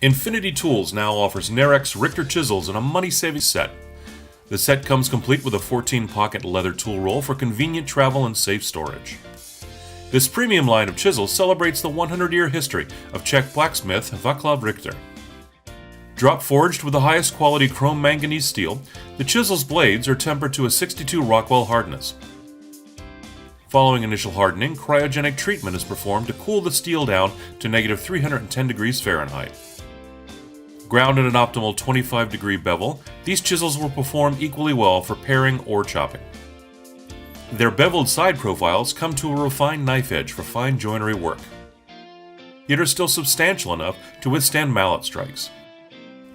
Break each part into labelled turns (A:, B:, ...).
A: Infinity Tools now offers Narex Richter chisels in a money-saving set. The set comes complete with a 14-pocket leather tool roll for convenient travel and safe storage. This premium line of chisels celebrates the 100-year history of Czech blacksmith Václav Richter. Drop forged with the highest quality chrome manganese steel, the chisel's blades are tempered to a 62 Rockwell hardness. Following initial hardening, cryogenic treatment is performed to cool the steel down to -310 degrees Fahrenheit. Ground at an optimal 25-degree bevel, these chisels will perform equally well for paring or chopping. Their beveled side profiles come to a refined knife edge for fine joinery work, yet are still substantial enough to withstand mallet strikes.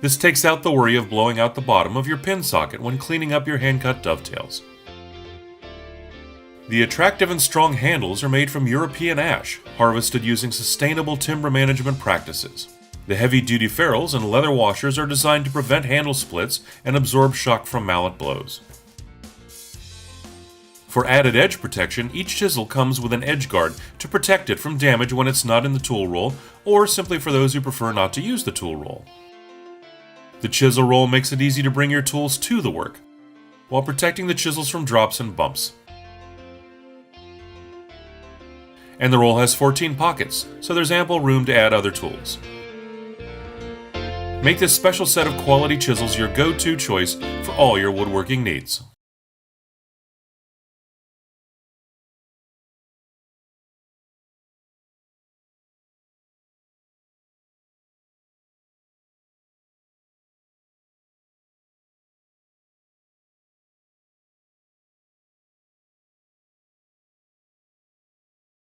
A: This takes out the worry of blowing out the bottom of your pin socket when cleaning up your hand-cut dovetails. The attractive and strong handles are made from European ash, harvested using sustainable timber management practices. The heavy-duty ferrules and leather washers are designed to prevent handle splits and absorb shock from mallet blows. For added edge protection, each chisel comes with an edge guard to protect it from damage when it's not in the tool roll, or simply for those who prefer not to use the tool roll. The chisel roll makes it easy to bring your tools to the work, while protecting the chisels from drops and bumps. And the roll has 14 pockets, so there's ample room to add other tools. Make this special set of quality chisels your go-to choice for all your woodworking needs.